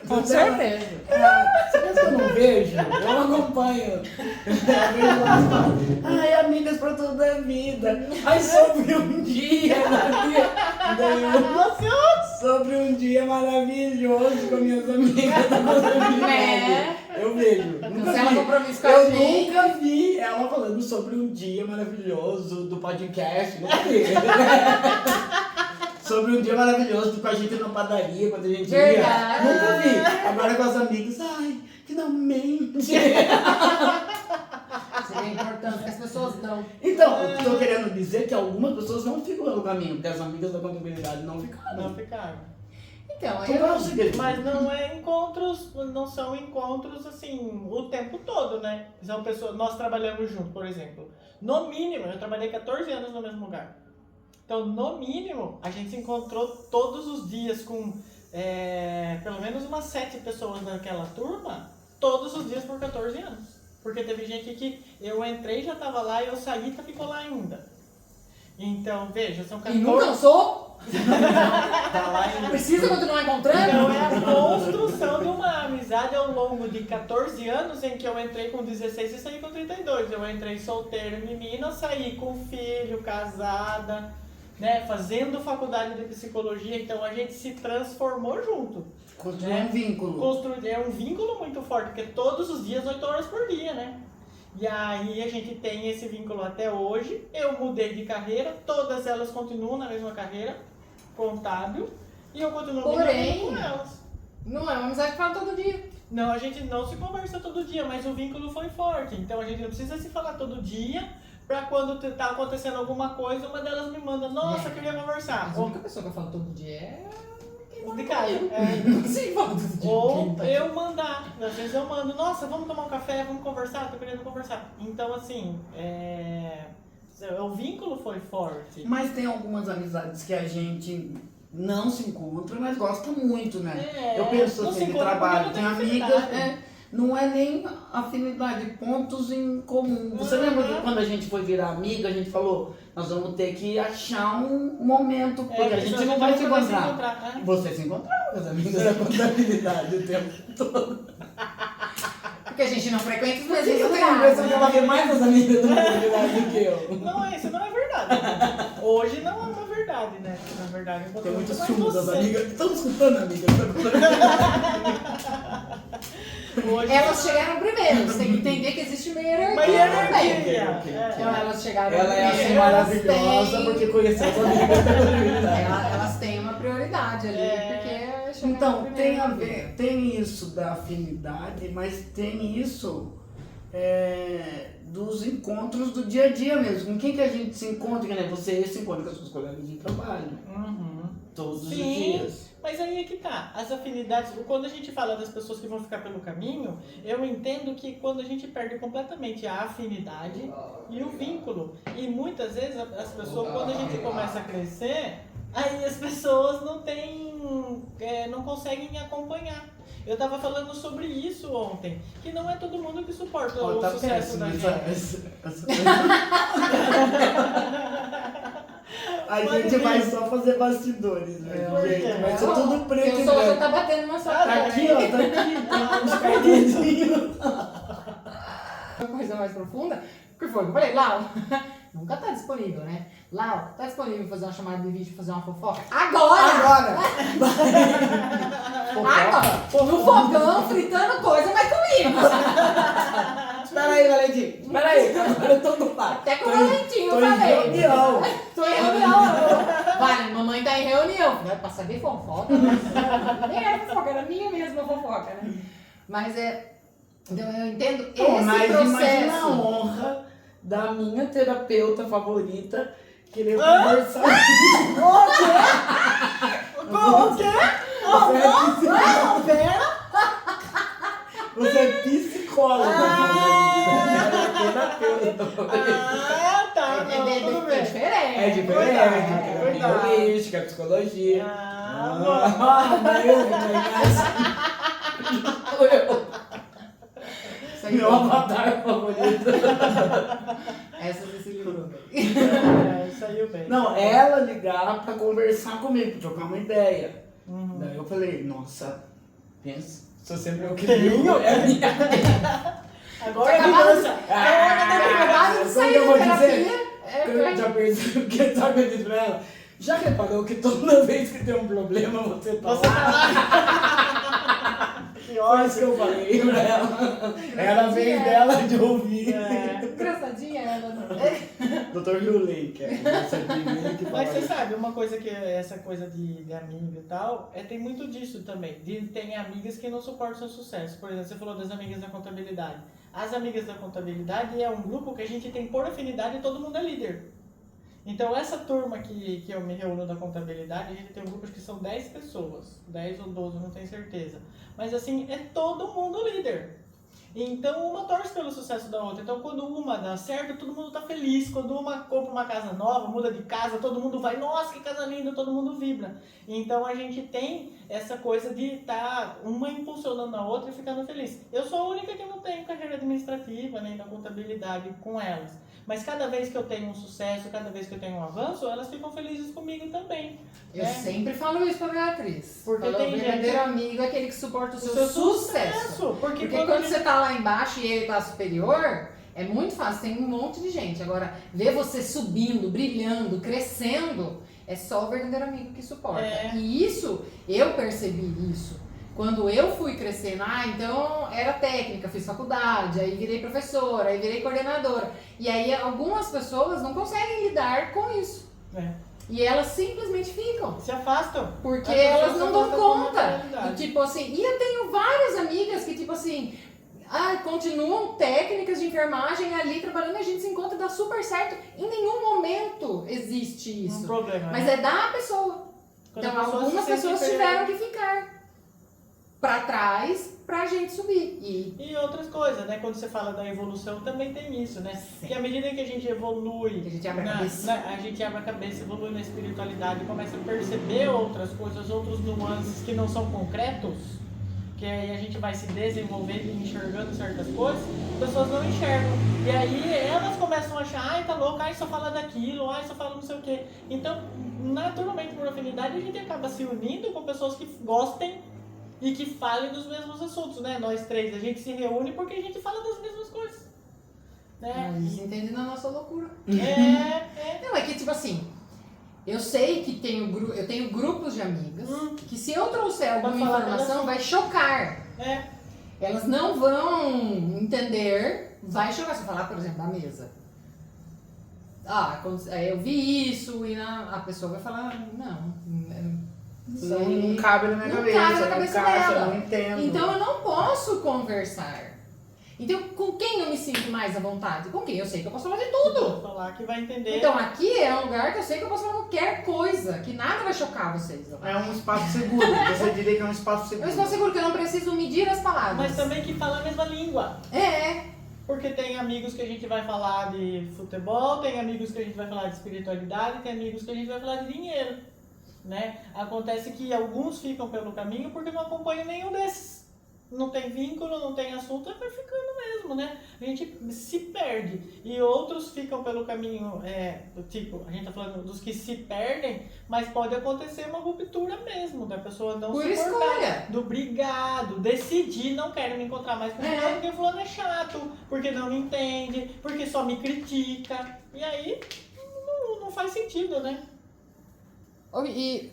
Com certeza. Você pensa que eu não vejo? Eu acompanho. Ai, amigas pra toda a vida. Ai, sobre um dia, Maria. Sobre um dia maravilhoso com minhas amigas da contabilidade. Né? Eu vejo. Cancela compromisso com a Eu gente. nunca vi ela falando sobre um dia maravilhoso do podcast. Nunca vi. Sobre um dia maravilhoso com a gente na padaria, quando a gente ia. Verdade. Nunca vi. Agora com as amigas, ai, finalmente. Seria importante que as pessoas não. Então, eu tô querendo dizer que algumas pessoas não ficam pelo caminho, porque as amigas da contabilidade não ficaram. Não ficaram. Então, Então, qual é o segredo? Mas não é encontros, não são encontros assim o tempo todo, né? São pessoas, nós trabalhamos juntos, por exemplo. No mínimo, eu trabalhei 14 anos no mesmo lugar. Então, no mínimo, a gente se encontrou todos os dias com pelo menos umas 7 pessoas naquela turma, todos os dias por 14 anos. Porque teve gente que eu entrei, já estava lá, e eu saí e ficou lá ainda. Então, veja, são 14... E não cansou? Tá lá em... Precisa continuar encontrando? Então é a construção de uma amizade ao longo de 14 anos em que eu entrei com 16 e saí com 32. Eu entrei solteira, menina, saí com filho, casada, né, fazendo faculdade de psicologia. Então a gente se transformou junto. Construir um vínculo. É um vínculo muito forte, porque todos os dias, 8 horas por dia, né? E aí a gente tem esse vínculo até hoje. Eu mudei de carreira, todas elas continuam na mesma carreira, contábil, e eu continuo Porém, com elas. não é uma amizade que fala todo dia. Não, a gente não se conversa todo dia, mas o vínculo foi forte. Então a gente não precisa se falar todo dia, pra quando tá acontecendo alguma coisa, uma delas me manda, nossa, queria conversar. Mas a única pessoa que eu falo todo dia é... De casa. Não consigo falar todo dia. Ou eu mandar, às vezes eu mando, nossa, vamos tomar um café, vamos conversar, tô querendo conversar. Então, assim, o vínculo foi forte. Mas tem algumas amizades que a gente não se encontra, mas gosta muito, né? Eu penso não se assim, de encontra trabalho, porque tem não tem amigas, afinidade. não é nem afinidade, pontos em comum. Você lembra que quando a gente foi virar amiga, a gente falou, nós vamos ter que achar um momento, porque a gente não vai se encontrar. Você se encontrava com as amigas da contabilidade o tempo todo. Porque a gente não frequenta os Por que mesmos eu tenho a impressão que lugares. ela vê mais as amigas da contabilidade do que eu? Não, isso não é verdade. Hoje não é uma verdade, né? Na verdade, eu Tem muito mais ciúme das você. amigas. Estão escutando, amigas da contabilidade? Hoje Elas chegaram primeiro, você tem que entender que existe uma hierarquia Uma hierarquia. também. Então elas chegaram Ela é primeiro, assim elas maravilhosa têm- porque conheceu as amigas da contabilidade. Elas têm uma prioridade ali, porque chegaram Então, primeiro tem a na ver, vida. tem isso da afinidade, mas tem isso dos encontros do dia a dia mesmo. Com quem que a gente se encontra, né? Você se encontra com as suas colegas de trabalho, Uhum. todos os Sim. dias. Mas aí é que tá, as afinidades, quando a gente fala das pessoas que vão ficar pelo caminho, eu entendo que quando a gente perde completamente a afinidade e o vínculo. E muitas vezes as pessoas, quando a gente começa a crescer, aí as pessoas não conseguem acompanhar. Eu tava falando sobre isso ontem, que não é todo mundo que suporta Ó, o tá sucesso péssimo da essa- gente. A Mas, gente vai só fazer bastidores, né, Por quê? gente? Vai ser tudo preto Porque e o sol já branco. tá batendo na sua Tá cara. aqui, ó, tá aqui. Tem uns cardezinhos. Uma coisa mais profunda, que foi, eu falei, Lau, nunca tá disponível, né? Lau, tá disponível fazer uma chamada de vídeo, fazer uma fofoca? Agora! Agora! No fogão, fritando coisa, mas comigo! Espera aí, Valentim. Espera aí. Agora eu tô ocupado. Até com o Valentim, Tô eu em falei. reunião. Tô em reunião. Vale, mamãe tá em reunião. Não é pra saber fofoca, mas nem era fofoca, era minha mesma fofoca, né? Mas então eu entendo Pô, esse mas imagina a processo. honra da minha terapeuta favorita querer conversar. O quê? Você é psicóloga. Terapeuta favorita. Ah, tá. Não, tudo É bem. diferente. É diferente. Cuidado, É cuidado. holística, psicologia. Isso aí Meu foi- avatar favorito. Essa você se livrou. Saiu bem. Não, ela ligar pra conversar comigo, trocar uma ideia. Uhum. Daí eu falei, nossa, Pensa. Sou sempre eu que Tenho? É minha. Agora é criança. Acabado de sair eu vou da dizer? terapia. Eu já percebi que sabe eu disse pra ela. Já reparou que toda vez que tem um problema você tá Você lá? tá lá. Que Foi isso que ótimo. eu falei pra ela. Era a vez dela de ouvir. É. Engraçadinha ela, né? Dr. Luley, que é engraçadinho que Mas você fala. sabe, uma coisa que essa coisa de amigo e tal, tem muito disso também. Tem amigas que não suportam seu sucesso. Por exemplo, você falou das amigas da contabilidade. As amigas da contabilidade é um grupo que a gente tem por afinidade e todo mundo é líder. Então essa turma que eu me reúno da contabilidade, a gente tem um grupo que são 10 pessoas. 10 ou 12, não tenho certeza. Mas assim, é todo mundo líder. Então uma torce pelo sucesso da outra. Então quando uma dá certo, todo mundo tá feliz. Quando uma compra uma casa nova, muda de casa, todo mundo vai, nossa, que casa linda, todo mundo vibra. Então a gente tem essa coisa de estar uma impulsionando a outra e ficando feliz. Eu sou a única que não tenho carreira administrativa, nem da contabilidade com elas. Mas cada vez que eu tenho um sucesso, cada vez que eu tenho um avanço, elas ficam felizes comigo também. Eu né? sempre falo isso pra Beatriz. Porque Falo, tem o verdadeiro gente- amigo é aquele que suporta o O seu sucesso. Porque Porque quando você tá lá embaixo e ele tá superior, é muito fácil, tem um monte de gente. Agora, ver você subindo, brilhando, crescendo, é só o verdadeiro amigo que suporta. É. E isso, eu percebi isso. Quando eu fui crescendo, então era técnica, fiz faculdade, aí virei professora, aí virei coordenadora. E aí algumas pessoas não conseguem lidar com isso. É. E elas simplesmente ficam. Se afastam. Porque As pessoas elas não se dão afastam com conta. naturalidade. E, tipo assim, e eu tenho várias amigas que, tipo assim, continuam técnicas de enfermagem ali trabalhando, a gente se encontra e dá super certo. Em nenhum momento existe Um isso. problema. Mas né? é da pessoa. Quando Então, a pessoa algumas se sente pessoas inferior. tiveram que ficar pra trás pra gente subir. E outras coisas, né? Quando você fala da evolução, também tem isso, né? Sim. Que à medida que a gente evolui, Que a gente abre a cabeça. a gente abre a cabeça, evolui na espiritualidade, começa a perceber outras coisas, outros nuances que não são concretos, que aí a gente vai se desenvolvendo e enxergando certas coisas, as pessoas não enxergam. E aí elas começam a achar, ai, tá louco, ai, só fala daquilo, ai, só fala não sei o quê. Então, naturalmente, por afinidade, a gente acaba se unindo com pessoas que gostem e que falem dos mesmos assuntos, né? Nós três, a gente se reúne porque a gente fala das mesmas coisas. Né? A gente entende na nossa loucura. É. Não, é que, tipo assim, eu sei que eu tenho grupos de amigas que se eu trouxer Pode alguma falar informação dela, vai chocar. É. Elas não vão entender, vai chocar. Se eu falar, por exemplo, da mesa. Eu vi isso e a pessoa vai falar, não. Isso não cabe na minha Não cabeça, cabe na não cabeça encaixa, dela. eu não entendo. Então eu não posso conversar. Então, com quem eu me sinto mais à vontade? Com quem eu sei que eu posso falar de tudo. Vou falar que vai entender. Então aqui é um lugar que eu sei que eu posso falar qualquer coisa, que nada vai chocar vocês. É um espaço seguro, você diria que é um espaço Eu seguro. estou seguro que eu não preciso medir as palavras. Mas também que fala a mesma língua. É. Porque tem amigos que a gente vai falar de futebol, tem amigos que a gente vai falar de espiritualidade, tem amigos que a gente vai falar de dinheiro. Né? Acontece que alguns ficam pelo caminho porque não acompanham nenhum desses. Não tem vínculo, não tem assunto, vai ficando mesmo, né? A gente se perde. E outros ficam pelo caminho, do tipo, a gente tá falando dos que se perdem, mas pode acontecer uma ruptura mesmo, da pessoa não Por se escolha. importar, do brigado, decidir, não quero me encontrar mais com fulano, porque fulano é chato, porque não me entende, porque só me critica. E aí, não faz sentido, né? E